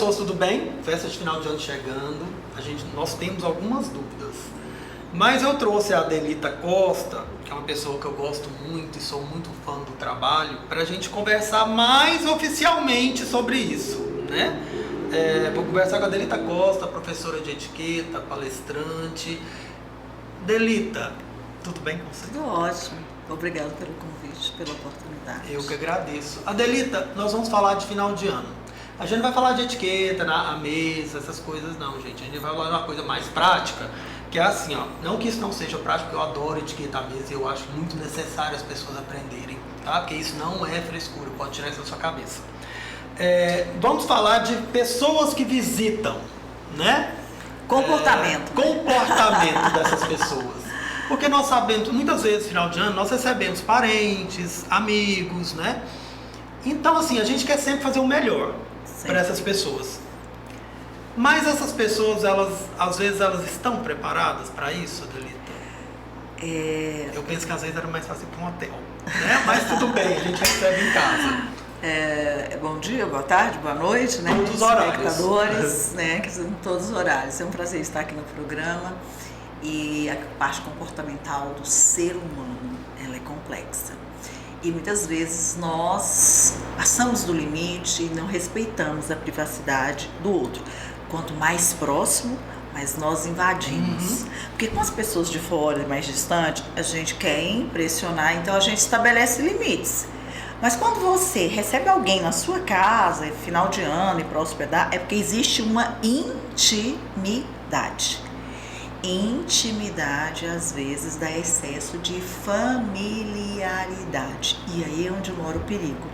pessoas, tudo bem? Festa de final de ano chegando, nós temos algumas dúvidas. Mas eu trouxe a Adelita Costa, que é uma pessoa que eu gosto muito e sou muito fã do trabalho, para a gente conversar mais oficialmente sobre isso, né? Vou conversar com a Adelita Costa, professora de etiqueta, palestrante. Delita, tudo bem com você? Tudo ótimo. Obrigada pelo convite, pela oportunidade. Eu que agradeço. Adelita, nós vamos falar de final de ano. A gente não vai falar de etiqueta, a mesa, essas coisas não, gente. A gente vai falar de uma coisa mais prática, que é assim, ó. Não que isso não seja prático, porque eu adoro etiqueta à mesa e eu acho muito necessário as pessoas aprenderem, tá? Porque isso não é frescura, pode tirar isso da sua cabeça. Vamos falar de pessoas que visitam, né? Comportamento. Comportamento dessas pessoas. Porque nós sabemos, muitas vezes, final de ano, nós recebemos parentes, amigos, né? Então, assim, a gente quer sempre fazer o melhor para essas pessoas. Mas essas pessoas, às vezes, elas estão preparadas para isso, Adelita? Eu penso que às vezes era mais fácil para um hotel, né? Mas tudo bem, a gente recebe em casa. Bom dia, boa tarde, boa noite, né? Todos os horários. Espectadores, né? Que são todos os horários. É um prazer estar aqui no programa. E a parte comportamental do ser humano, ela é complexa. E muitas vezes nós passamos do limite e não respeitamos a privacidade do outro. Quanto mais próximo, mais nós invadimos. Porque com as pessoas de fora e mais distante, a gente quer impressionar, então a gente estabelece limites. Mas quando você recebe alguém na sua casa, final de ano e para hospedar, é porque existe uma intimidade. Intimidade, às vezes, dá excesso de familiaridade. E aí é onde mora o perigo.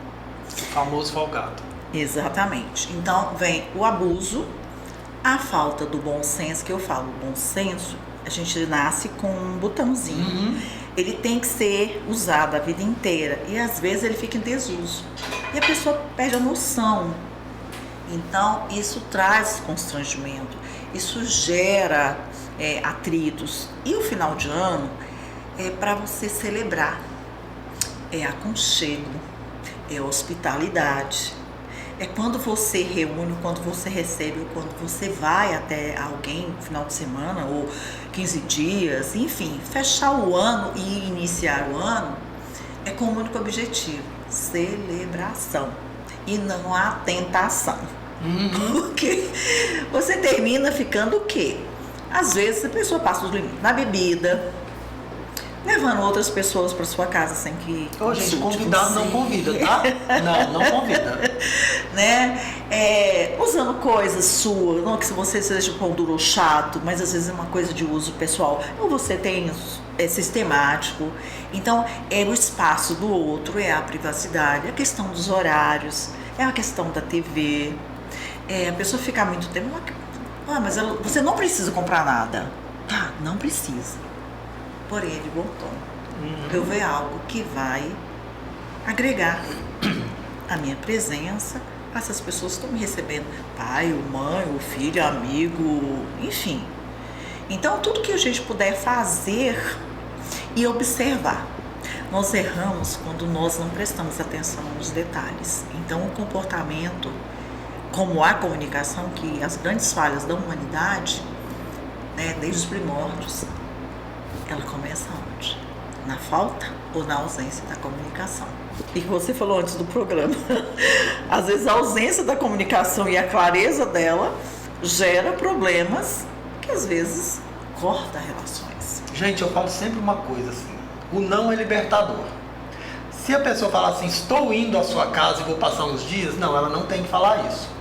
O famoso folgado. Exatamente. Então, vem o abuso, a falta do bom senso, que eu falo, bom senso, a gente nasce com um botãozinho. Ele tem que ser usado a vida inteira. E, às vezes, ele fica em desuso. E a pessoa perde a noção. Então, isso traz constrangimento. Isso gera atritos. E o final de ano é para você celebrar. É aconchego, é hospitalidade. É quando você reúne, quando você recebe, quando você vai até alguém no final de semana ou 15 dias, enfim, fechar o ano e iniciar o ano é com o único objetivo, celebração. E não há tentação. Porque você termina ficando o quê? Às vezes a pessoa passa os limites na bebida, levando outras pessoas para sua casa sem que... Gente, convidado não convida, tá? Não convida. Né? Usando coisas suas, não que você seja pão duro ou chato, mas às vezes é uma coisa de uso pessoal. Ou você tem sistemático. Então, é o espaço do outro, é a privacidade, é a questão dos horários, é a questão da TV. A pessoa ficar muito tempo... mas você não precisa comprar nada. Tá, não precisa. Porém, é de bom tom. Eu ver algo que vai agregar a minha presença. Essas pessoas estão me recebendo. Pai, ou mãe, ou filho, amigo, enfim. Então, tudo que a gente puder fazer e observar. Nós erramos quando nós não prestamos atenção nos detalhes. Então, o comportamento... como a comunicação, que as grandes falhas da humanidade, né, desde os primórdios, ela começa onde? Na falta ou na ausência da comunicação? E que você falou antes do programa, às vezes a ausência da comunicação e a clareza dela gera problemas que às vezes corta relações. Gente, eu falo sempre uma coisa assim, o não é libertador. Se a pessoa falar assim, estou indo à sua casa e vou passar uns dias, não, ela não tem que falar isso.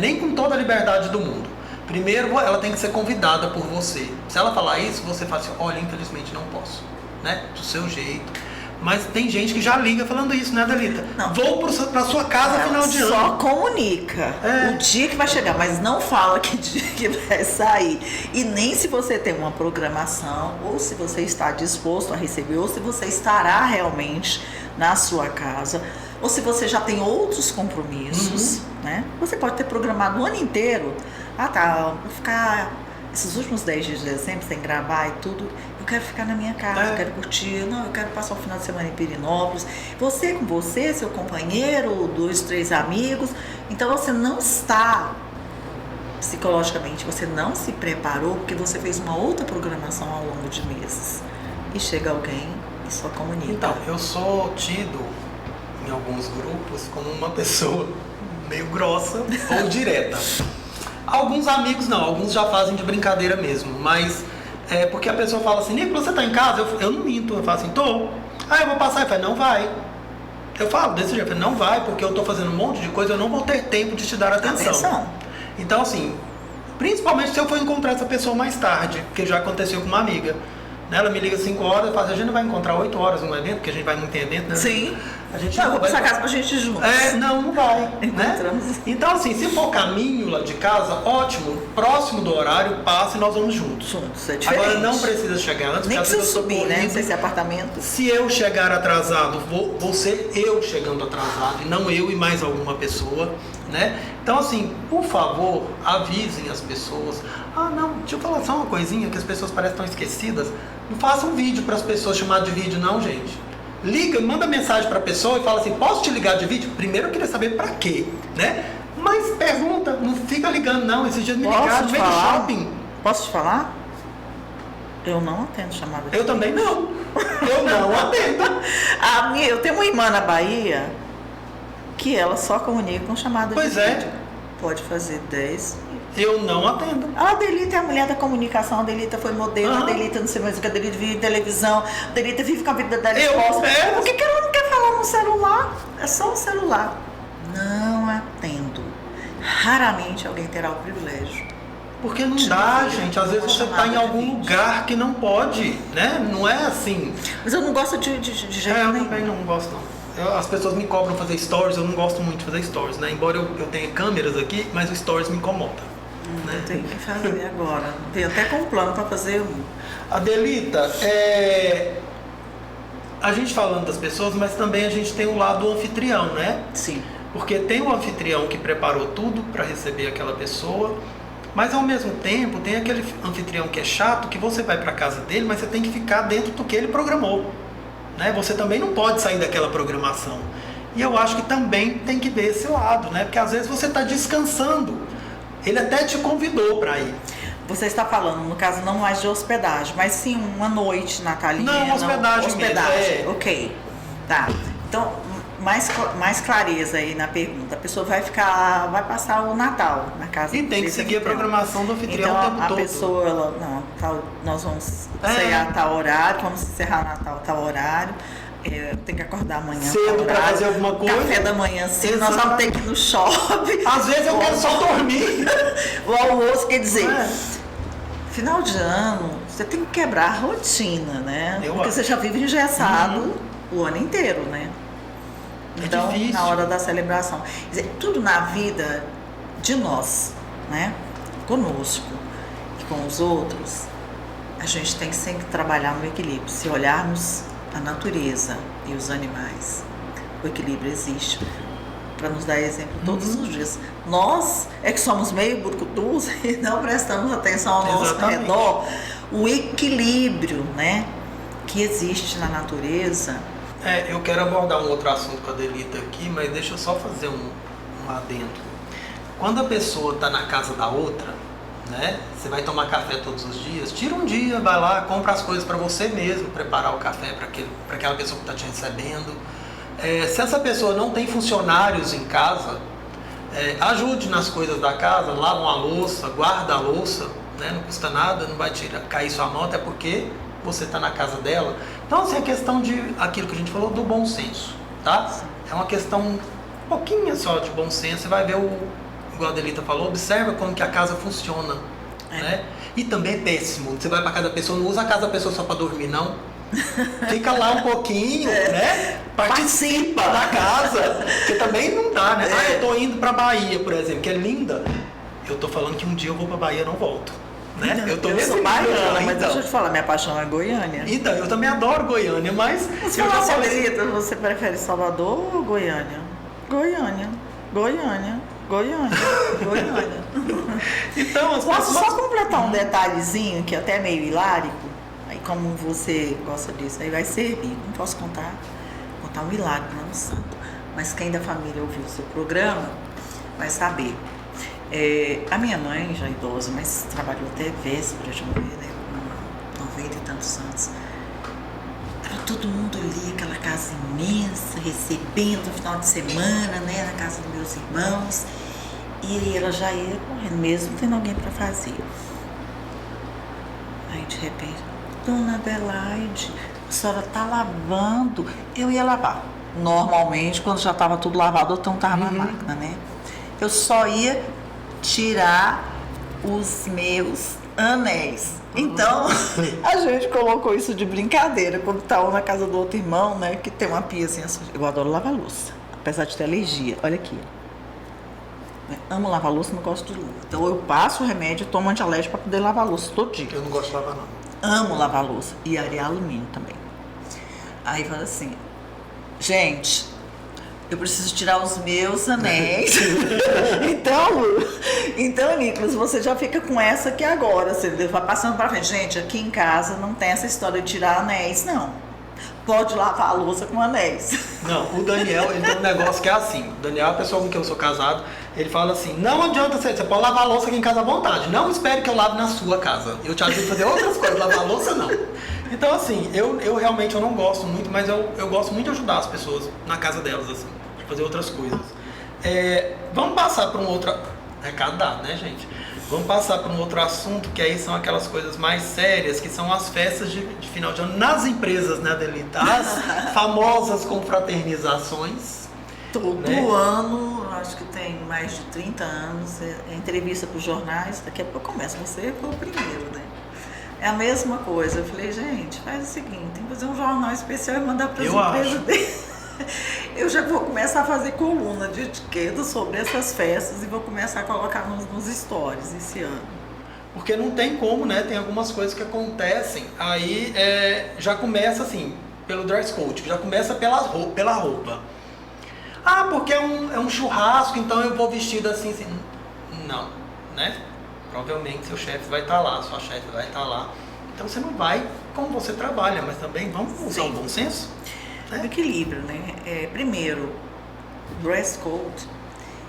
Nem com toda a liberdade do mundo. Primeiro, ela tem que ser convidada por você. Se ela falar isso, você fala assim, olha, infelizmente não posso, né? Do seu jeito. Mas tem gente que já liga falando isso, né, Adelita? Não. Vou pra sua casa final de ano. Só comunica o dia que vai chegar, mas não fala que dia que vai sair. E nem se você tem uma programação, ou se você está disposto a receber, ou se você estará realmente na sua casa, ou se você já tem outros compromissos, né? Você pode ter programado o ano inteiro. Vou ficar esses últimos 10 dias de dezembro sem gravar e tudo. Eu quero ficar na minha casa, eu quero curtir. Não, eu quero passar o final de semana em Pirinópolis. Você com você, seu companheiro, 2, 3 amigos. Então você não está psicologicamente você não se preparou porque você fez uma outra programação ao longo de meses. E chega alguém e só comunica. Então, eu sou tido em alguns grupos como uma pessoa meio grossa ou direta. Alguns amigos não, alguns já fazem de brincadeira mesmo, mas é porque a pessoa fala assim, Nicolas, você tá em casa? Eu não minto, eu falo assim, tô. Ah, eu vou passar, ele fala, não vai. Eu falo desse jeito, não vai, porque eu tô fazendo um monte de coisa, eu não vou ter tempo de te dar atenção. Então assim, principalmente se eu for encontrar essa pessoa mais tarde, que já aconteceu com uma amiga. Ela me liga 5 horas, fala, a gente não vai encontrar 8 horas no evento, porque a gente vai muito em evento, né? Sim. A gente não, vou pra sua casa pra gente ir juntos. Não vai. Encontramos. Né? Então, assim, se for caminho lá de casa, ótimo. Próximo do horário, passa e nós vamos juntos. Juntos, é diferente. Agora, não precisa chegar antes. Nem precisa subir, corrido. né? Não sei se é apartamento. Se eu chegar atrasado, vou ser eu chegando atrasado, e não eu e mais alguma pessoa, né? Então, assim, por favor, avisem as pessoas. Ah, não, deixa eu falar só uma coisinha que as pessoas parecem tão esquecidas. Não faça um vídeo para as pessoas chamado de vídeo, não, gente. Liga, manda mensagem para a pessoa e fala assim, posso te ligar de vídeo? Primeiro eu queria saber para quê, né? Mas pergunta, não fica ligando, não. Esses dias me ligaram no meio do shopping. Posso te falar? Eu não atendo chamada de vídeo. Eu também não. Eu não atendo. Eu tenho uma irmã na Bahia que ela só comunica com chamada de vídeo. Pois é. Pode fazer 10. Eu não atendo. A Adelita é a mulher da comunicação, a Adelita foi modelo, a Adelita não sei mais o que, a Adelita vive em televisão, a Adelita vive com a vida dela exposta. Por que ela não quer falar no celular? É só um celular. Não atendo. Raramente alguém terá o privilégio. Porque não dá, gente. Às vezes você está em algum lugar que não pode, né? Não é assim. Mas eu não gosto de jeito nenhum. Eu também não gosto, não. As pessoas me cobram fazer stories, eu não gosto muito de fazer stories, né? Embora eu tenha câmeras aqui, mas o stories me incomoda. Né? Eu tenho que fazer agora. Tenho até com um plano para fazer um. Adelita, a gente falando das pessoas, mas também a gente tem o lado do anfitrião, né? Sim. Porque tem o anfitrião que preparou tudo para receber aquela pessoa, mas ao mesmo tempo tem aquele anfitrião que é chato, que você vai para casa dele, mas você tem que ficar dentro do que ele programou. Né? Você também não pode sair daquela programação. E eu acho que também tem que ver esse lado, né? Porque às vezes você está descansando. Ele até te convidou para ir. Você está falando, no caso, não mais de hospedagem, mas sim uma noite natalina. Não, hospedagem mesmo. Ok. Tá. Então, mais clareza aí na pergunta. A pessoa vai passar o Natal na casa. E tem que seguir a programação do anfitrião então, o tempo todo. A pessoa, nós vamos cear tal horário, vamos encerrar Natal tal horário. Tem que acordar amanhã cedo para fazer alguma coisa. Café da manhã cedo, nós vamos ter que ir no shopping. Às vezes eu quero só dormir. O almoço, quer dizer, final de ano, você tem que quebrar a rotina, né? Porque você já vive engessado o ano inteiro, né? Então, na hora da celebração. Quer dizer, tudo na vida de nós, né? Conosco e com os outros, a gente tem que sempre trabalhar no equilíbrio. Se olharmos a natureza e os animais, o equilíbrio existe para nos dar exemplo todos os dias. Nós é que somos meio brucutus e não prestamos atenção ao nosso redor. O equilíbrio, né, que existe na natureza. Eu quero abordar um outro assunto com a Adelita aqui, mas deixa eu só fazer um adendo. Quando a pessoa está na casa da outra, né? Você vai tomar café todos os dias, tira um dia, vai lá, compra as coisas para você mesmo, preparar o café para aquela pessoa que está te recebendo. Se essa pessoa não tem funcionários em casa, ajude nas coisas da casa, lava uma louça, guarda a louça, né? Não custa nada, não vai cair sua nota, é porque você está na casa dela. Então, assim, é questão de aquilo que a gente falou do bom senso, tá? É uma questão um pouquinho só de bom senso, você vai ver igual a Adelita falou, observa como que a casa funciona, né? E também é péssimo, você vai para casa da pessoa, não usa a casa da pessoa só para dormir, não. Fica lá um pouquinho, né? Participa da casa, porque também não dá, né? Eu tô indo para Bahia, por exemplo, que é linda. Eu tô falando que um dia eu vou para Bahia e não volto. Né? Eu sou baiana, mas deixa eu te falar, minha paixão é Goiânia. Então, eu também adoro Goiânia, mas... Você prefere Salvador ou Goiânia? Goiânia. Então, posso só completar um detalhezinho que é até meio hilárico? Aí como você gosta disso, aí vai servir. Não posso contar um milagre lá no santo. Mas quem da família ouviu o seu programa vai saber. A minha mãe, já idosa, mas trabalhou até véspera de morrer, né? Com 90 e tantos anos. Tava todo mundo ali, aquela casa imensa, recebendo no final de semana, né? Na casa dos meus irmãos. E ela já ia correndo, mesmo tendo alguém para fazer. Aí, de repente, Dona Adelaide, a senhora tá lavando. Eu ia lavar. Normalmente, quando já estava tudo lavado, eu então tava na máquina, né? Eu só ia tirar os meus anéis. Então, a gente colocou isso de brincadeira. Quando estava na casa do outro irmão, né? Que tem uma piazinha assim. Eu adoro lavar louça, apesar de ter alergia. Olha aqui. Amo lavar louça, não gosto de luva. Então eu passo o remédio e tomo antialérgico para poder lavar louça todo dia. Eu não gosto de lavar, não. Amo lavar louça. E arear alumínio também. Aí fala assim, gente, eu preciso tirar os meus anéis. então, Nicolas, você já fica com essa aqui agora. Você vai passando para frente. Gente, aqui em casa não tem essa história de tirar anéis, não. Pode lavar a louça com anéis. Não, o Daniel, ele tem um negócio que é assim. O Daniel é a pessoa com quem eu sou casado. Ele fala assim, não adianta você pode lavar a louça aqui em casa à vontade. Não espere que eu lave na sua casa. Eu te ajudo a fazer outras coisas, lavar a louça não. Então assim, eu realmente eu não gosto muito, mas eu gosto muito de ajudar as pessoas na casa delas, assim, de fazer outras coisas. Vamos passar para um outro... Recado dado, né, gente? Vamos passar para um outro assunto, que aí são aquelas coisas mais sérias, que são as festas de final de ano nas empresas, né, Adelita? As famosas confraternizações. Todo né? ano, acho que tem mais de 30 anos, entrevista para os jornais, daqui a pouco começa, você foi o primeiro, né? É a mesma coisa. Eu falei, gente, faz o seguinte, tem que fazer um jornal especial e mandar para as empresas dele. Eu já vou começar a fazer coluna de etiqueta sobre essas festas e vou começar a colocar nos stories esse ano. Porque não tem como, né? Tem algumas coisas que acontecem, aí já começa assim, pelo dress code, já começa pela roupa. Ah, porque é um churrasco, então eu vou vestido assim. Não, né? Provavelmente seu chefe vai estar lá, sua chefe vai estar lá. Então você não vai como você trabalha, mas também vamos usar um bom senso. O equilíbrio, né? Primeiro, o dress code,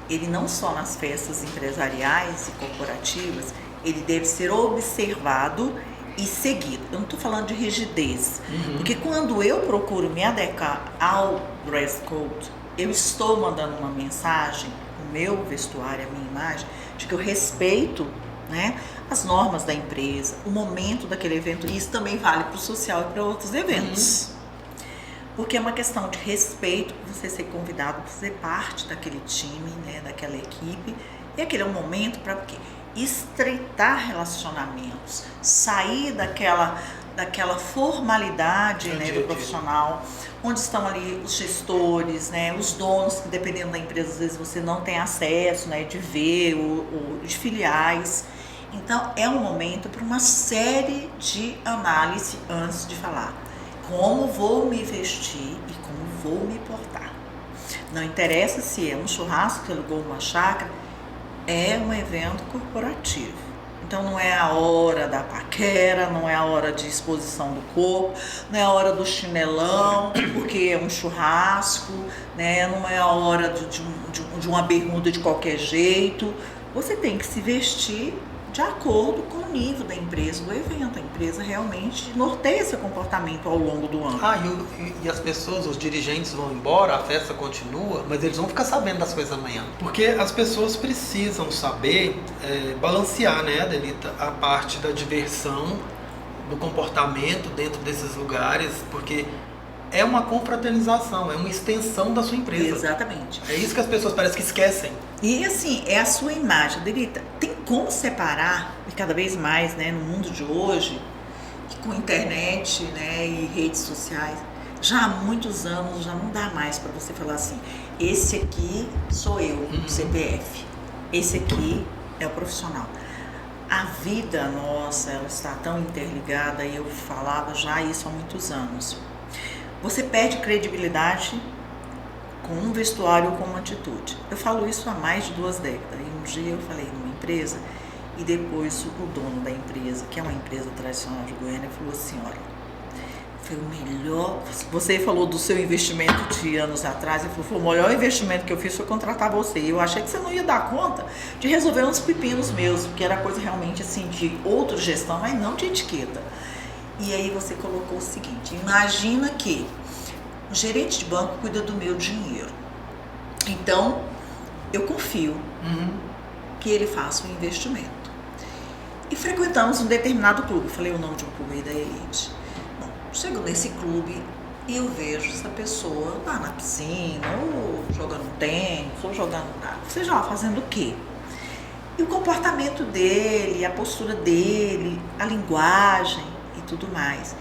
ele não só nas festas empresariais e corporativas, ele deve ser observado e seguido. Eu não estou falando de rigidez, porque quando eu procuro me adequar ao dress code, eu estou mandando uma mensagem, o meu vestuário, a minha imagem, de que eu respeito, né, as normas da empresa, o momento daquele evento. Isso também vale para o social e para outros eventos. Porque é uma questão de respeito, você ser convidado para fazer parte daquele time, né, daquela equipe. E aquele é um momento para estreitar relacionamentos, sair daquela formalidade, né, do profissional, onde estão ali os gestores, né, os donos, que dependendo da empresa, às vezes você não tem acesso, né, de ver, ou de filiais. Então, é um momento para uma série de análise antes de falar. Como vou me vestir e como vou me portar. Não interessa se é um churrasco que alugou uma chácara, é um evento corporativo. Então não é a hora da paquera, não é a hora de exposição do corpo, não é a hora do chinelão, porque é um churrasco, né? Não é a hora de uma bermuda de qualquer jeito. Você tem que se vestir de acordo com o nível da empresa, do evento. A empresa realmente norteia seu comportamento ao longo do ano. E as pessoas, os dirigentes vão embora, a festa continua, mas eles vão ficar sabendo das coisas amanhã. Porque as pessoas precisam saber balancear, né, Adelita, a parte da diversão, do comportamento dentro desses lugares, porque é uma confraternização, é uma extensão da sua empresa. Exatamente. É isso que as pessoas parecem que esquecem. E assim, é a sua imagem. Adelita, tem como separar, e cada vez mais, né, no mundo de hoje, com internet, né, e redes sociais, já há muitos anos já não dá mais para você falar assim, esse aqui sou eu, o CPF, esse aqui é o profissional. A vida nossa, ela está tão interligada, e eu falava já isso há muitos anos. Você perde credibilidade com um vestuário ou com uma atitude. Eu falo isso há mais de 2 décadas. E um dia eu falei numa empresa, e depois o dono da empresa, que é uma empresa tradicional de Goiânia, falou assim, olha, Foi o melhor. Você falou do seu investimento de anos atrás. Ele falou, foi o melhor investimento que eu fiz foi contratar você. Eu achei que você não ia dar conta de resolver uns pepinos meus, porque era coisa realmente assim de outra gestão, mas não de etiqueta. E aí você colocou o seguinte: imagina que o gerente de banco cuida do meu dinheiro. Então, eu confio que ele faça um investimento. E frequentamos um determinado clube. Falei o nome de um clube aí da elite. Bom, chego nesse clube e eu vejo essa pessoa lá na piscina, ou jogando tênis, ou jogando nada. Seja lá, fazendo o quê? E o comportamento dele, a postura dele, a linguagem e tudo mais.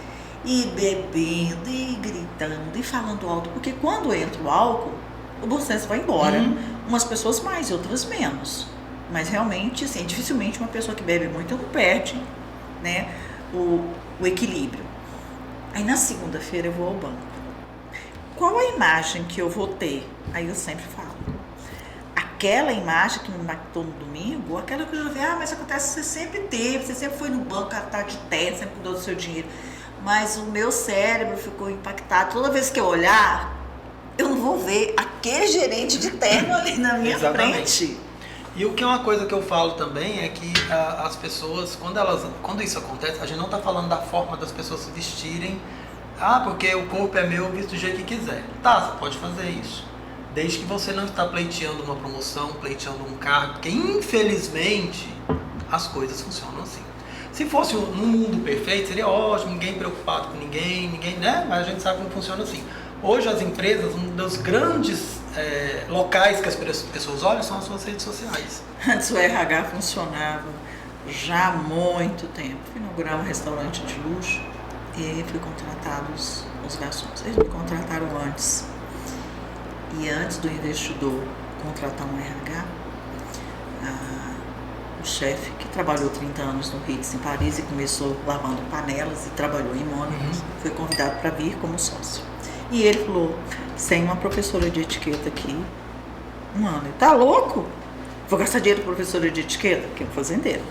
E bebendo, e gritando, e falando alto. Porque quando entra o álcool, o bom senso vai embora. Umas pessoas mais e outras menos. Mas realmente, assim, dificilmente uma pessoa que bebe muito não perde, né, o equilíbrio. Aí na segunda-feira eu vou ao banco. Qual a imagem que eu vou ter? Aí eu sempre falo. Aquela imagem que me impactou no domingo, ou aquela que eu já vi, mas acontece, você sempre teve, você sempre foi no banco, tá de terno, sempre cuidou do seu dinheiro. Mas o meu cérebro ficou impactado. Toda vez que eu olhar, eu não vou ver aquele gerente de terno ali na minha frente. E o que é uma coisa que eu falo também é que as pessoas, quando isso acontece, a gente não está falando da forma das pessoas se vestirem, porque o corpo é meu, eu visto do jeito que quiser. Tá, você pode fazer isso. Desde que você não está pleiteando uma promoção, pleiteando um cargo, porque infelizmente as coisas funcionam assim. Se fosse num mundo perfeito, seria ótimo, ninguém preocupado com ninguém, né? Mas a gente sabe como funciona assim. Hoje as empresas, um dos grandes locais que as pessoas olham são as suas redes sociais. Antes o RH funcionava já há muito tempo. Fui inaugurar um restaurante de luxo e fui contratar os garçons. Eles me contrataram antes. E antes do investidor contratar um RH, o chefe, que trabalhou 30 anos no Ritz em Paris e começou lavando panelas e trabalhou em Mônaco, foi convidado para vir como sócio. E ele falou, sem uma professora de etiqueta aqui, mano, tá louco? Vou gastar dinheiro com professora de etiqueta? Que é um fazendeiro.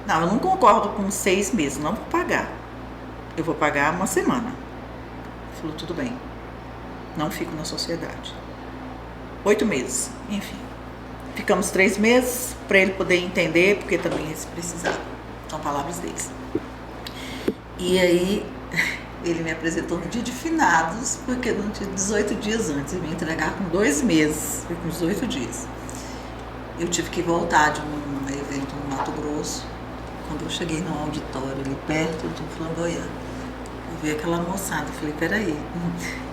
Não, eu não concordo com 6 meses, não vou pagar. Eu vou pagar uma semana. Ele falou, tudo bem, não fico na sociedade. 8 meses, enfim. Ficamos 3 meses para ele poder entender, porque também eles precisavam. São palavras deles. E aí ele me apresentou no dia de finados, porque não tinha 18 dias antes. Ele me entregar com 2 meses, foi com 18 dias. Eu tive que voltar de um evento no Mato Grosso. Quando eu cheguei no auditório ali perto do Flamboyant, eu vi aquela moçada. Eu falei, peraí,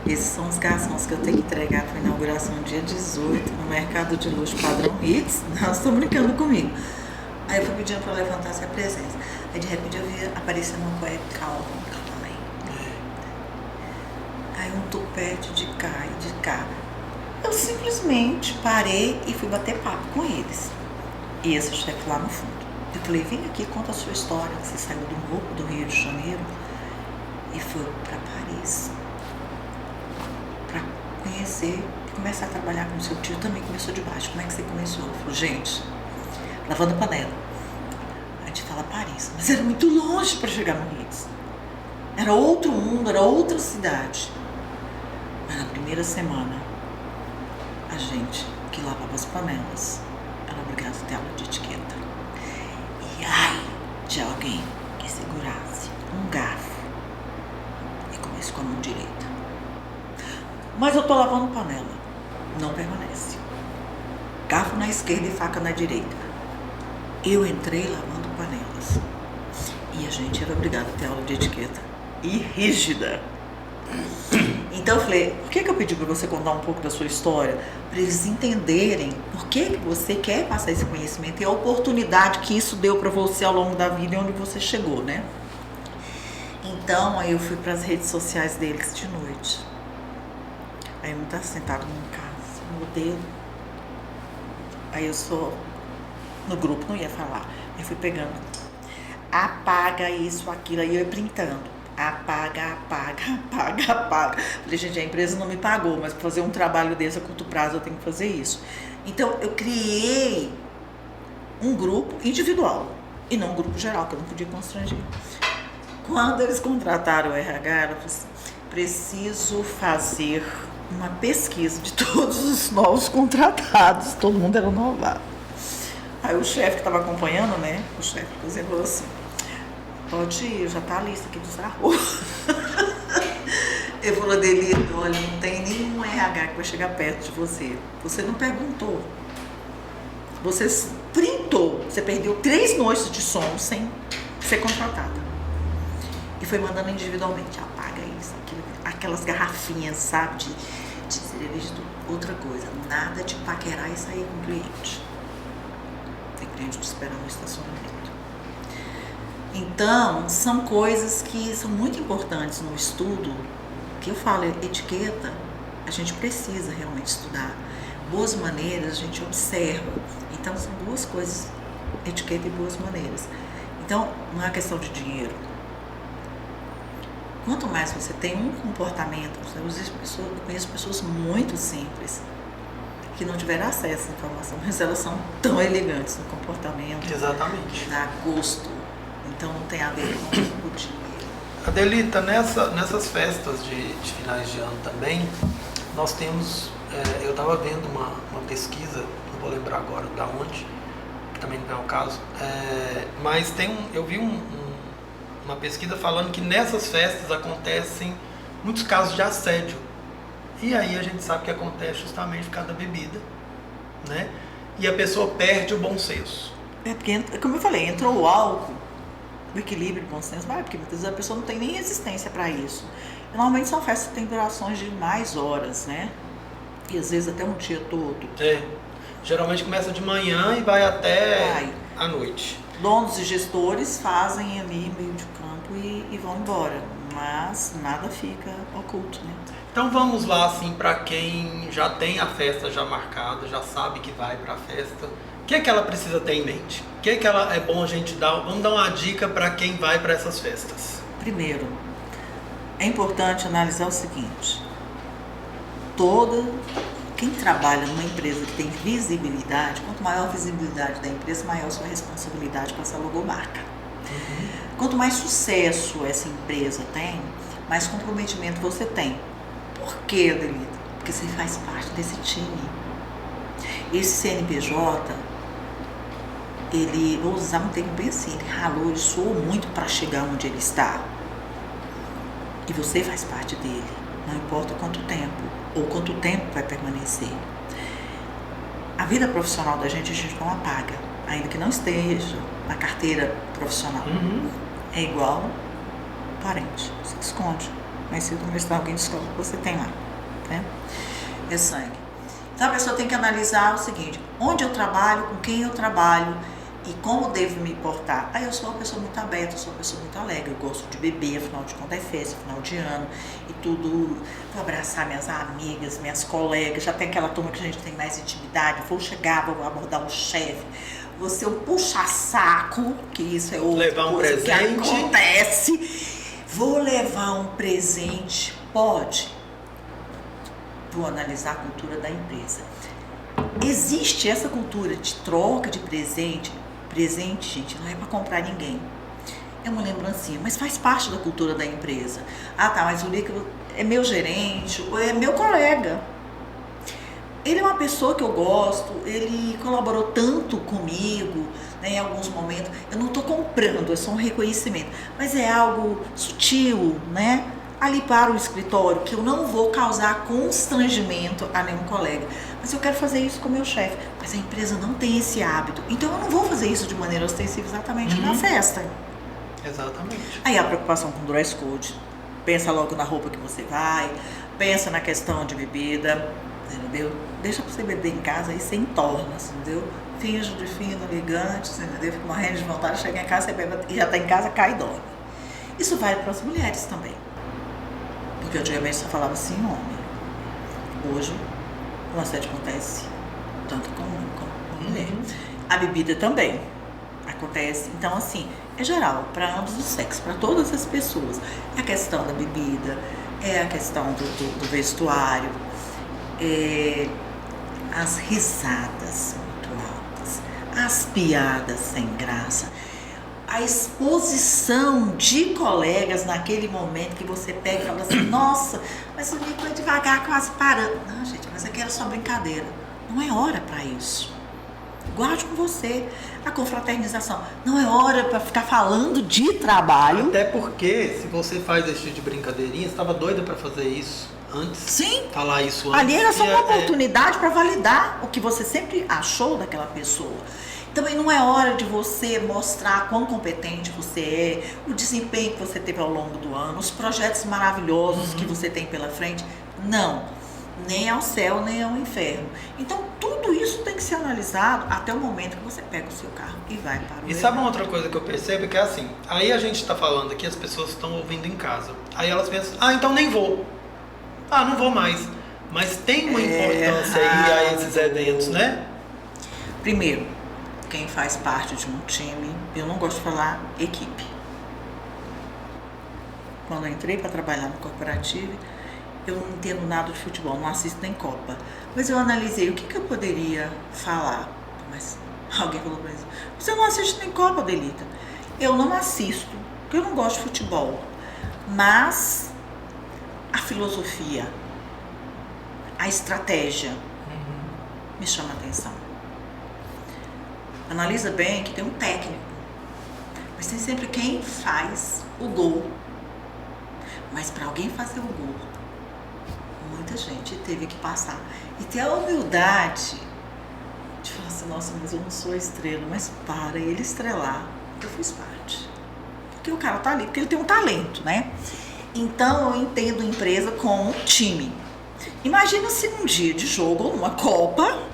esses são os garçons que eu tenho que entregar para a inauguração dia 18 no mercado de luxo padrão Ritz. Não, estão brincando comigo. Aí eu fui pedindo para levantar essa presença. Aí de repente eu vi aparecendo uma cueca calma. Aí um tupete de cá e de cá. Eu simplesmente parei e fui bater papo com eles. E esse chefe lá no fundo. Eu falei, vem aqui, conta a sua história. Você saiu do morro do Rio de Janeiro e foi para Paris para conhecer e começar a trabalhar com o seu tio. Também começou de baixo. Como é que você começou? Eu falei, gente, lavando panela. A gente fala Paris, mas era muito longe para chegar no Ritz. Era outro mundo, era outra cidade. Mas na primeira semana, a gente que lavava as panelas era obrigado a ter aula de etiqueta. E ai de alguém que segurasse um garfo e comesse com a mão direita. Mas eu tô lavando panela. Não permanece. Garfo na esquerda e faca na direita. Eu entrei lavando panelas. E a gente era obrigado a ter aula de etiqueta. E rígida. Então eu falei, por que eu pedi para você contar um pouco da sua história? Para eles entenderem por que você quer passar esse conhecimento e a oportunidade que isso deu para você ao longo da vida e onde você chegou, né? Então aí eu fui para as redes sociais deles de noite. Aí eu estava sentado num carro, modelo. Aí eu sou no grupo, não ia falar. Aí fui pegando, apaga isso, aquilo, aí eu ia printando. Apaga. Falei, gente, a empresa não me pagou, mas para fazer um trabalho desse a curto prazo eu tenho que fazer isso. Então eu criei um grupo individual e não um grupo geral, que eu não podia constranger. Quando eles contrataram o RH, ela falou assim, preciso fazer uma pesquisa de todos os novos contratados, todo mundo era novato. Aí o chefe que estava acompanhando, né, o chefe falou assim, pode ir, já tá a lista aqui dos arroz. Ele falou, Adelita, olha, não tem nenhum RH que vai chegar perto de você. Você não perguntou. Você printou. Você perdeu 3 noites de sono sem ser contratada. E foi mandando individualmente, apaga isso, aquilo, aquelas garrafinhas, sabe, de cerveja. Outra coisa, nada de paquerar e sair com o cliente. Tem cliente te esperando no estacionamento. Então, são coisas que são muito importantes no estudo, que eu falo, etiqueta, a gente precisa realmente estudar. Boas maneiras, a gente observa. Então, são 2 coisas, etiqueta e boas maneiras. Então, não é questão de dinheiro. Quanto mais você tem um comportamento, eu conheço pessoas muito simples, que não tiveram acesso à informação, mas elas são tão elegantes no comportamento. Exatamente. Dá gosto. Então, não tem a ver com o dinheiro. Adelita, nessas festas de finais de ano também, nós temos, eu estava vendo uma pesquisa, não vou lembrar agora de onde, que também não é o caso, mas eu vi uma pesquisa falando que nessas festas acontecem muitos casos de assédio. E aí a gente sabe que acontece justamente por causa da bebida, né? E a pessoa perde o bom senso. É porque, como eu falei, entrou o álcool, o equilíbrio, o bom senso, porque muitas vezes a pessoa não tem nem resistência para isso. Normalmente são festas que têm durações de mais horas, né? E às vezes até um dia todo. Geralmente começa de manhã e vai até a noite. Donos e gestores fazem ali meio de campo e vão embora, mas nada fica oculto, né? Então vamos lá, assim, para quem já tem a festa já marcada, já sabe que vai para a festa, o que é que ela precisa ter em mente? O que é que é bom a gente dar? Vamos dar uma dica para quem vai para essas festas. Primeiro, é importante analisar o seguinte: quem trabalha numa empresa que tem visibilidade, quanto maior a visibilidade da empresa, maior a sua responsabilidade com essa logomarca. Quanto mais sucesso essa empresa tem, mais comprometimento você tem. Por quê, Adelita? Porque você faz parte desse time. Esse CNPJ, vou usar um termo bem assim, ele ralou, ele suou muito para chegar onde ele está. E você faz parte dele, não importa quanto tempo, ou quanto tempo vai permanecer. A vida profissional da gente, a gente não apaga, ainda que não esteja na carteira profissional. É igual parente, você esconde, mas se alguém descobre que você tem lá, né? É sangue. Então a pessoa tem que analisar o seguinte: onde eu trabalho, com quem eu trabalho e como devo me portar. Aí eu sou uma pessoa muito aberta, eu sou uma pessoa muito alegre, eu gosto de beber, afinal de contas é festa, final de ano e tudo. Vou abraçar minhas amigas, minhas colegas, já tem aquela turma que a gente tem mais intimidade, vou chegar, vou abordar o chefe, vou ser um puxa-saco, que isso é outra levar um coisa presente. Que acontece. Vou levar um presente, pode. Vou analisar a cultura da empresa. Existe essa cultura de troca de presente. Presente, gente, não é para comprar ninguém. É uma lembrancinha, mas faz parte da cultura da empresa. Ah, tá, mas o líquido é meu gerente, ou é meu colega. Ele é uma pessoa que eu gosto, ele colaborou tanto comigo, né, em alguns momentos. Eu não estou comprando, é só um reconhecimento, mas é algo sutil, né? Ali para o escritório, que eu não vou causar constrangimento a nenhum colega. Mas eu quero fazer isso com o meu chefe. Mas a empresa não tem esse hábito. Então eu não vou fazer isso de maneira ostensiva exatamente na festa. Exatamente. Aí a preocupação com o dress code. Pensa logo na roupa que você vai. Pensa na questão de bebida. Entendeu? Deixa pra você beber em casa aí sem tornas, entendeu? Finge de fino, elegante, entendeu? Fica morrendo de vontade de chegar em casa, você bebe e já tá em casa, cai e dorme. Isso vale para as mulheres também. Porque antigamente só falava assim, homem. Hoje, o assédio acontece tanto com homem como com mulher. A bebida também acontece. Então, assim, é geral, para ambos os sexos, para todas as pessoas. É a questão da bebida, é a questão do vestuário, as risadas muito altas, as piadas sem graça. a exposição de colegas naquele momento que você pega e fala assim, nossa, mas o Nico é devagar, quase parando. Não, gente, mas aqui era só brincadeira. Não é hora para isso. Guarde com você a confraternização. Não é hora para ficar falando de trabalho. Até porque, se você faz esse tipo de brincadeirinha, você estava doida para fazer isso antes? Sim. Falar isso antes. Ali era só uma oportunidade para validar o que você sempre achou daquela pessoa. Também não é hora de você mostrar quão competente você é, o desempenho que você teve ao longo do ano, os projetos maravilhosos que você tem pela frente. Não, nem ao céu, nem ao inferno. Então, tudo isso tem que ser analisado até o momento que você pega o seu carro e vai para o E sabe uma outra coisa que eu percebo? Que é assim, aí a gente está falando aqui, as pessoas estão ouvindo em casa. Aí elas pensam, então nem vou. Não vou mais. Mas tem uma importância aí a esses eventos, né? Primeiro, quem faz parte de um time, eu não gosto de falar equipe. Quando eu entrei para trabalhar no corporativo, eu não entendo nada de futebol, não assisto nem Copa. Mas eu analisei o que eu poderia falar. Mas alguém falou para mim, você não assiste nem Copa, Adelita. Eu não assisto, porque eu não gosto de futebol. Mas a filosofia, a estratégia me chama a atenção. Analisa bem que tem um técnico, mas tem sempre quem faz o gol. Mas para alguém fazer o gol, muita gente teve que passar. E ter a humildade de falar assim, nossa, mas eu não sou a estrela, mas para ele estrelar, eu fiz parte. Porque o cara tá ali, porque ele tem um talento, né? Então eu entendo a empresa como um time. Imagina se num dia de jogo ou numa Copa,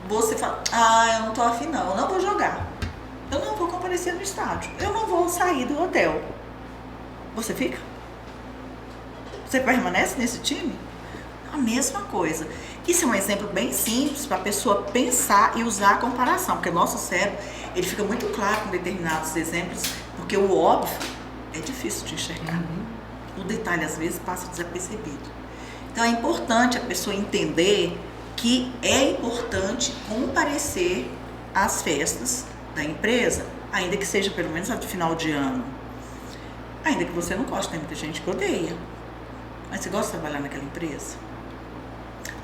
você fala, eu não tô afim não, eu não vou jogar. Eu não vou comparecer no estádio. Eu não vou sair do hotel. Você fica? Você permanece nesse time? A mesma coisa. Isso é um exemplo bem simples para a pessoa pensar e usar a comparação. Porque o nosso cérebro, ele fica muito claro com determinados exemplos, porque o óbvio é difícil de enxergar. O detalhe, às vezes, passa desapercebido. Então, é importante a pessoa entender que é importante comparecer às festas da empresa, ainda que seja pelo menos no final de ano. Ainda que você não goste, tem muita gente que odeia. Mas você gosta de trabalhar naquela empresa?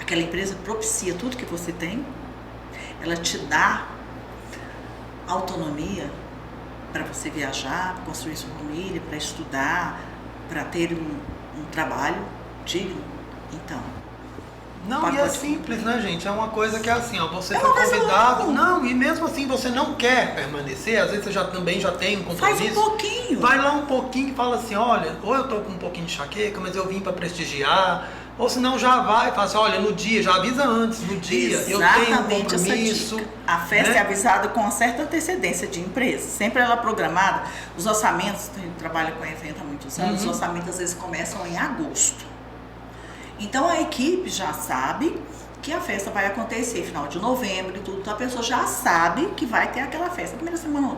Aquela empresa propicia tudo que você tem? Ela te dá autonomia para você viajar, para construir sua família, para estudar, para ter um trabalho digno? Então... Não, e é simples, né, gente? É uma coisa que é assim, você foi convidado. Não, e mesmo assim você não quer permanecer, às vezes você também já tem um compromisso. Faz um pouquinho. Vai lá um pouquinho e fala assim, olha, ou eu tô com um pouquinho de enxaqueca, mas eu vim para prestigiar. Ou se não, já vai e fala assim, olha, no dia, já avisa antes, no dia, eu tenho um compromisso. A festa é avisada com uma certa antecedência de empresa. Sempre ela é programada. Os orçamentos, a gente trabalha com evento há muitos anos, os orçamentos às vezes começam em agosto. Então a equipe já sabe que a festa vai acontecer final de novembro e tudo, então a pessoa já sabe que vai ter aquela festa. Primeira semana,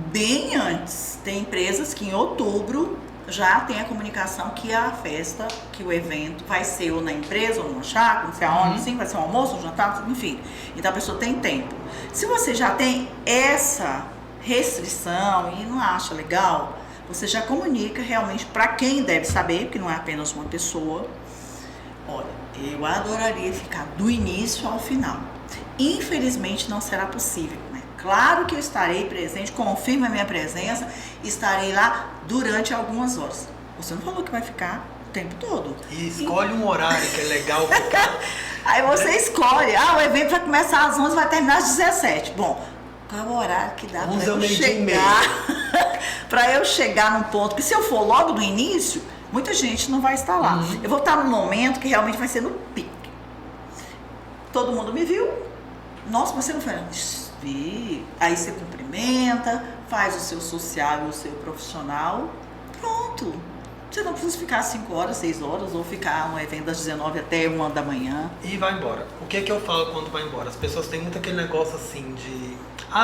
bem antes. Tem empresas que em outubro já tem a comunicação que a festa, que o evento vai ser ou na empresa, ou numa chácara, não sei aonde, sim, vai ser um almoço, um jantar, enfim. Então a pessoa tem tempo. Se você já tem essa restrição e não acha legal, você já comunica realmente para quem deve saber, porque não é apenas uma pessoa. Olha, eu adoraria ficar do início ao final. Infelizmente não será possível, né? Claro que eu estarei presente, confirma a minha presença, estarei lá durante algumas horas. Você não falou que vai ficar o tempo todo. E escolhe um horário que é legal ficar. Aí você escolhe, o evento vai começar às 11, vai terminar às 17. Bom, qual é o horário que dá para eu chegar? Para eu chegar num ponto, que se eu for logo do início, muita gente não vai estar lá. Eu vou estar num momento que realmente vai ser no pique. Todo mundo me viu. Nossa, mas você não foi? Vi. Aí você cumprimenta, faz o seu social e o seu profissional. Pronto. Você não precisa ficar 5 horas, 6 horas, ou ficar um evento das 19 até 1 da manhã. E vai embora. O que é que eu falo quando vai embora? As pessoas têm muito aquele negócio assim de...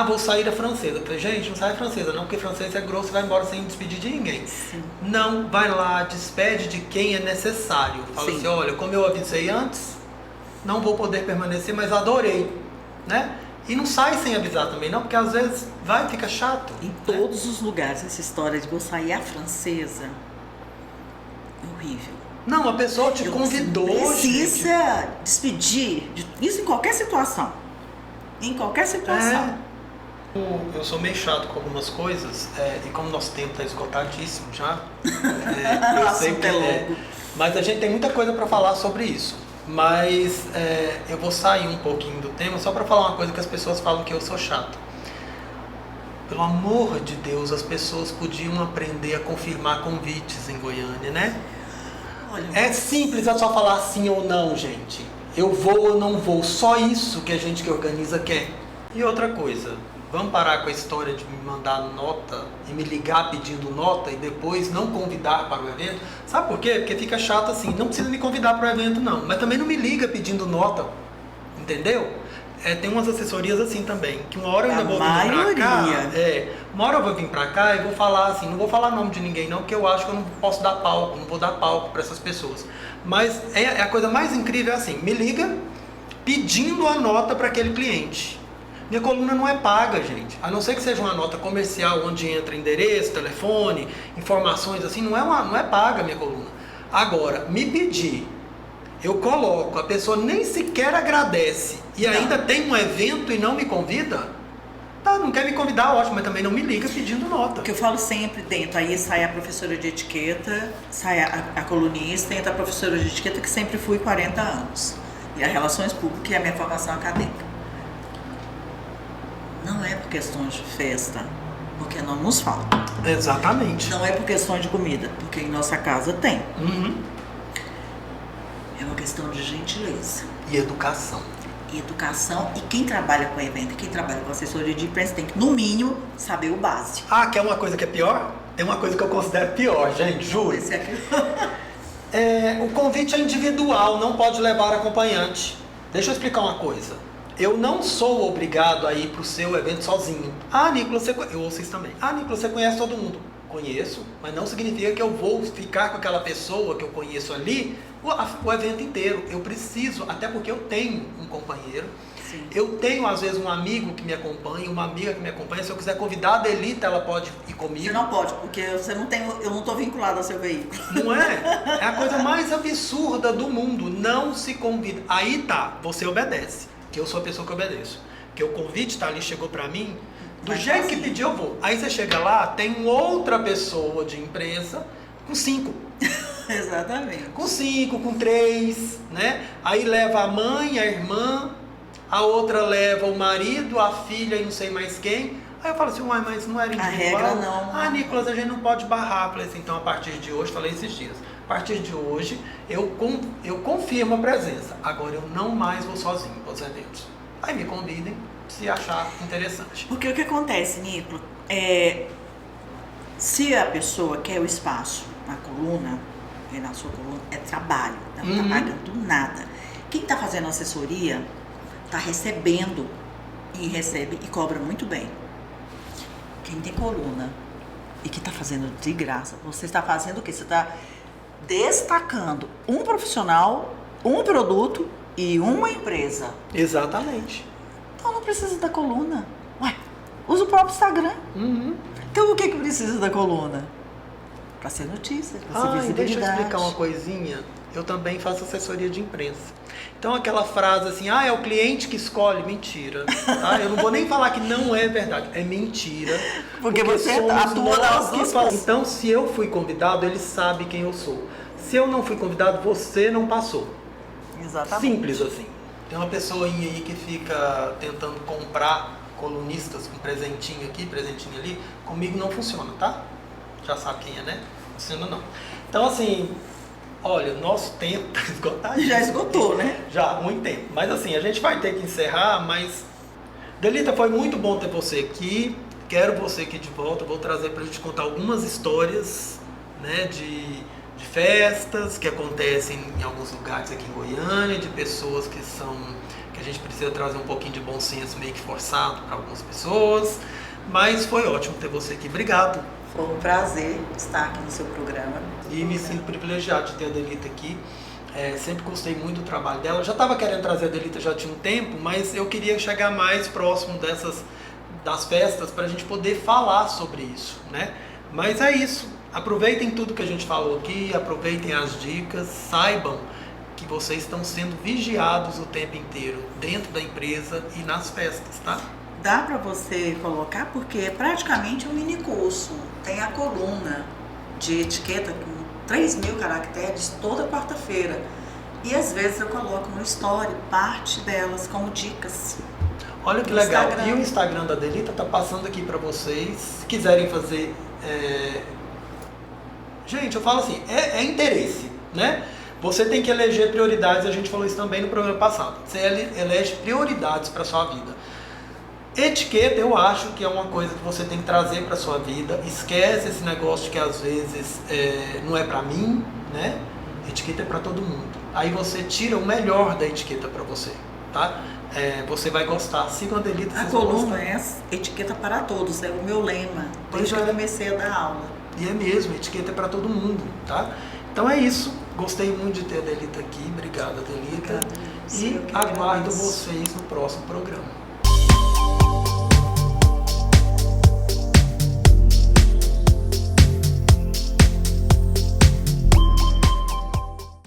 vou sair da francesa. Eu falei, gente, não sai da francesa não, porque francesa é grosso e vai embora sem despedir de ninguém. Sim. Não, vai lá, despede de quem é necessário. Fala assim, olha, como eu avisei antes, não vou poder permanecer, mas adorei, né? E não sai sem avisar também, não, porque às vezes vai e fica chato. Em todos os lugares, essa história de vou sair à francesa é horrível. Não, a pessoa te convidou. Precisa despedir. Isso em qualquer situação. Em qualquer situação. Eu sou meio chato com algumas coisas, e como nosso tempo está esgotadíssimo já, eu sei que mas a gente tem muita coisa para falar sobre isso. Mas eu vou sair um pouquinho do tema só para falar uma coisa que as pessoas falam que eu sou chato. Pelo amor de Deus, as pessoas podiam aprender a confirmar convites em Goiânia, né? Olha, é simples, é só falar sim ou não, gente. Eu vou ou não vou, só isso que a gente que organiza quer. E outra coisa, vamos parar com a história de me mandar nota e me ligar pedindo nota e depois não convidar para o evento. Sabe por quê? Porque fica chato assim, não precisa me convidar para o evento não, mas também não me liga pedindo nota, entendeu? Tem umas assessorias assim também, que uma hora eu ainda vou vir pra cá, uma hora eu vou vir pra cá e vou falar assim, não vou falar nome de ninguém não, porque eu acho que eu não posso dar palco, não vou dar palco para essas pessoas. Mas a coisa mais incrível é assim, me liga pedindo a nota para aquele cliente. Minha coluna não é paga, gente. A não ser que seja uma nota comercial onde entra endereço, telefone, informações assim, não é paga a minha coluna. Agora, me pedir, eu coloco, a pessoa nem sequer agradece e ainda tem um evento e não me convida, tá, não quer me convidar, ótimo, mas também não me liga pedindo nota. Porque eu falo sempre dentro, aí sai a professora de etiqueta, sai a colunista, entra a professora de etiqueta que sempre fui 40 anos. E a Relações Públicas é a minha formação acadêmica. Não é por questões de festa, porque não nos falta. Exatamente. Não é por questões de comida, porque em nossa casa tem. É uma questão de gentileza. E educação. E quem trabalha com evento, quem trabalha com assessoria de imprensa tem que, no mínimo, saber o básico. Ah, quer uma coisa que é pior? Tem uma coisa que eu considero pior, gente, juro. Esse aqui. O convite é individual, não pode levar acompanhante. Deixa eu explicar uma coisa. Eu não sou obrigado a ir para o seu evento sozinho. Ah, Nicolas, eu ouço isso também. Ah, Nicolas, você conhece todo mundo. Conheço, mas não significa que eu vou ficar com aquela pessoa que eu conheço ali o evento inteiro. Eu preciso, até porque eu tenho um companheiro. Sim. Eu tenho, às vezes, um amigo que me acompanha, uma amiga que me acompanha. Se eu quiser convidar a Delita, ela pode ir comigo. Você não pode, porque eu não estou vinculado ao seu veículo. Não é? É a coisa mais absurda do mundo. Não se convida. Aí tá, você obedece. Que eu sou a pessoa que obedeço. Que o convite tá ali, chegou pra mim, do jeito que pediu eu vou. Aí você chega lá, tem outra pessoa de imprensa com 5. Exatamente. Com 5, com 3, né? Aí leva a mãe, a irmã, a outra leva o marido, a filha e não sei mais quem. Aí eu falo assim, uai, mas não era individual? A regra não. Ah, Nicolas, a gente não pode barrar. Eu falei assim, então a partir de hoje, falei esses dias, a partir de hoje eu confirmo a presença. Agora eu não mais vou sozinho para os eventos. Aí me convidem se achar interessante. Porque o que acontece, Nicolas, se a pessoa quer o espaço na coluna, na sua coluna, é trabalho, não está pagando nada. Quem está fazendo assessoria está recebendo e recebe e cobra muito bem. Quem tem coluna e que está fazendo de graça, você está fazendo o quê? Você está destacando um profissional, um produto e uma empresa. Exatamente. Então não precisa da coluna. Ué, usa o próprio Instagram. Então o que precisa da coluna? Para ser notícia, para ser visibilidade. Deixa eu explicar uma coisinha. Eu também faço assessoria de imprensa. Então aquela frase assim, é o cliente que escolhe, mentira. Tá? Eu não vou nem falar que não é verdade, é mentira. Porque você atua nas duas coisas. Então se eu fui convidado, ele sabe quem eu sou. Se eu não fui convidado, você não passou. Exatamente. Simples assim. Tem uma pessoinha aí que fica tentando comprar colunistas com presentinho aqui, presentinho ali. Comigo não funciona, tá? Já sabe quem é, né? Funciona não. Então assim... Olha, nosso tempo está esgotado. Já esgotou, né? Já, muito tempo. Mas assim, a gente vai ter que encerrar, mas... Delita, foi muito bom ter você aqui. Quero você aqui de volta. Vou trazer para a gente contar algumas histórias, né, de festas que acontecem em alguns lugares aqui em Goiânia, de pessoas que a gente precisa trazer um pouquinho de bom senso meio que forçado para algumas pessoas. Mas foi ótimo ter você aqui. Obrigado. Foi um prazer estar aqui no seu programa. E me sinto privilegiado de ter a Delita aqui. Sempre gostei muito do trabalho dela. Já estava querendo trazer a Adelita já tinha um tempo, mas eu queria chegar mais próximo das festas para a gente poder falar sobre isso, né? Mas é isso. Aproveitem tudo que a gente falou aqui, aproveitem as dicas, saibam que vocês estão sendo vigiados o tempo inteiro, dentro da empresa e nas festas, tá? Dá para você colocar, porque é praticamente um mini curso. Tem a coluna de etiqueta com 3.000 caracteres toda quarta-feira. E às vezes eu coloco no story parte delas como dicas. Olha que legal. E o Instagram da Adelita tá passando aqui para vocês. Se quiserem fazer... Gente, eu falo assim, é interesse, né? Você tem que eleger prioridades, a gente falou isso também no programa passado. Você elege prioridades para sua vida. Etiqueta, eu acho que é uma coisa que você tem que trazer para sua vida. Esquece esse negócio de que às vezes não é para mim, né? Etiqueta é para todo mundo. Aí você tira o melhor da etiqueta para você, tá? Você vai gostar. Sigam a Adelita. A coluna é etiqueta para todos, é o meu lema, desde que eu comecei a dar aula. E é mesmo, etiqueta é para todo mundo, tá? Então é isso. Gostei muito de ter a Adelita aqui. Obrigado, Adelita. E aguardo vocês no próximo programa.